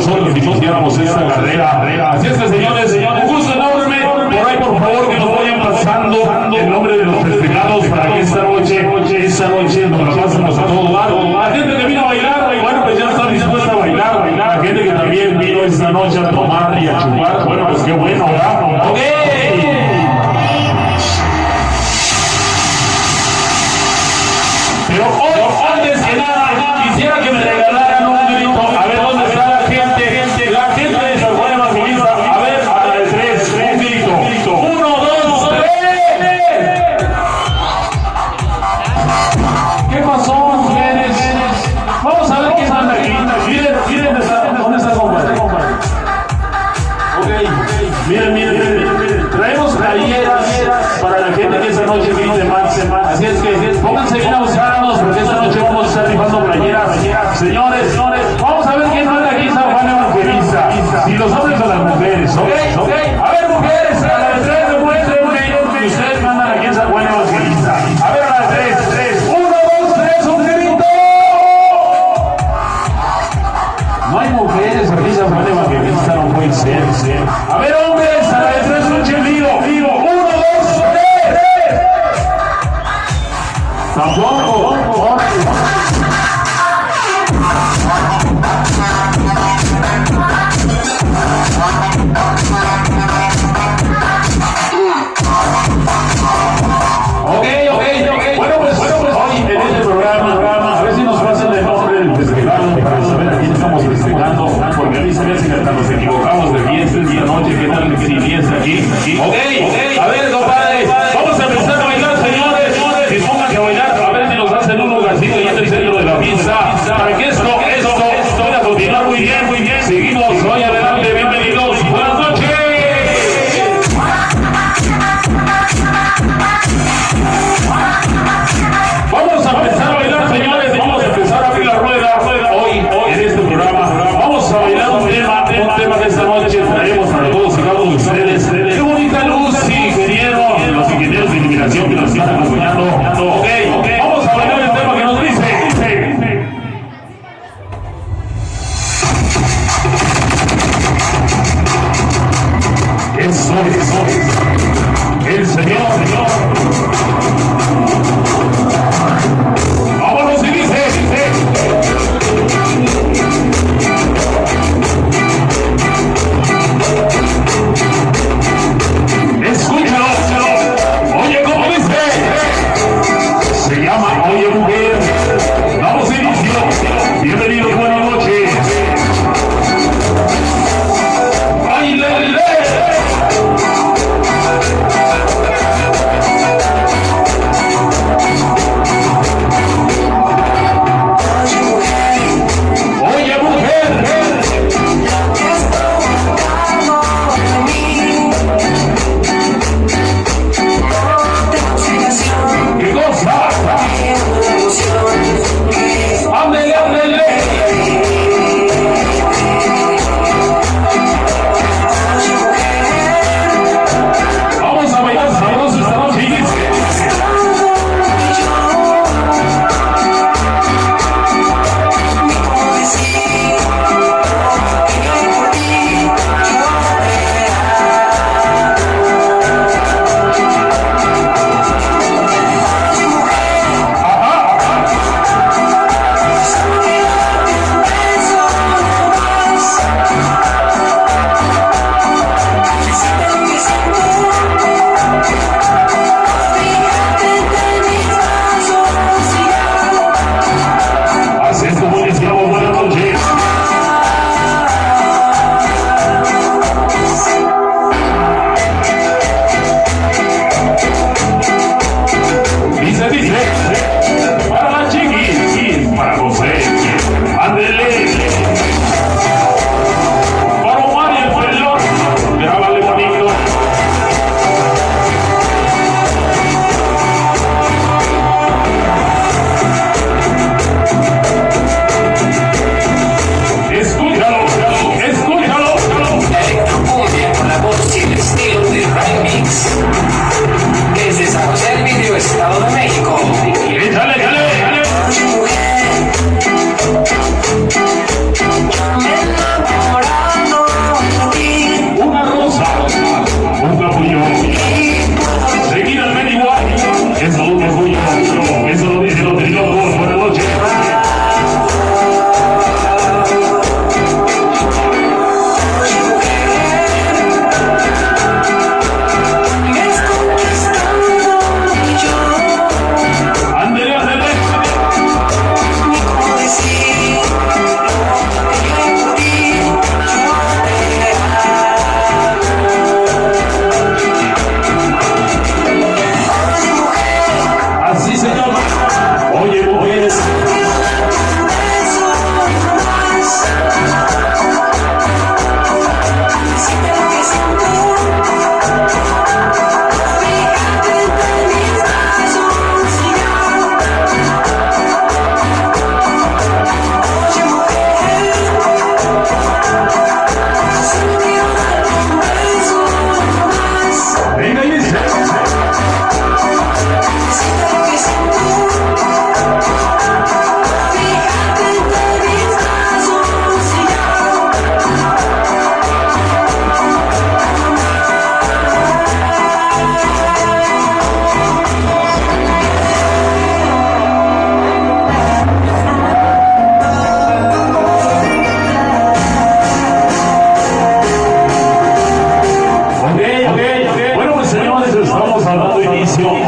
nosotros iniciáramos esta carrera. Así es que, señores, un gusto enorme. Por ahí, por favor, que nos vayan pasando el nombre de los festejados para que esta noche nos la pasemos a todo lado. La gente que vino a bailar, bueno, pues ya está dispuesta a bailar. La gente que también vino esta noche a tomar y a chupar, bueno, pues qué bueno, ¿verdad? ¡Ok! Pero antes que nada, quisiera que me regalaran un grito. A ver, ¿dónde está la gente? La gente de San Juan Evangelista. A ver, a la de tres, un grito. 1, 2, 3. ¿Qué pasó, mujeres? Vamos a ver quién anda aquí. Miren, ¿dónde está compadre? Ok, miren. Traemos playeras para la gente que esta noche viene más. Así es que pónganse bien abusados porque esta noche vamos a estar rifando playeras. Señores, vamos a ver quién anda aquí en San Juan Evangelista. Si los hombres o las mujeres, ¿ok? A ver, mujeres, a la de tres demuéstrenme que ustedes mandan aquí en San Juan Evangelista. A ver, a la de tres. 1, 2, 3, un grito. No hay mujeres aquí en San Juan Evangelista, no puede ser. A ver, hombres, a la de tres, un chelido. 1, 2, 3. Tampoco. Ok. Bueno, pues hoy en este programa, a ver si nos pasan el nombre del festejado para saber a quién estamos festejando, porque a mí se me hace que hasta nos equivocamos de fiesta esta noche. ¿Qué tal que si fiesta aquí? Ok. A ver, compadre, vamos a empezar a bailar, señores. Pónganse a bailar, a ver si nos hacen un lugarcito ahí en el centro de la fiesta, para que esto pueda continuar muy bien. Seguimos hoy adelante, bienvenidos. Buenas noches. Vamos a empezar a bailar, señores. Vamos a empezar a abrir la rueda. Hoy en este programa vamos a bailar un tema que esta noche traemos para todos y cada uno de ustedes.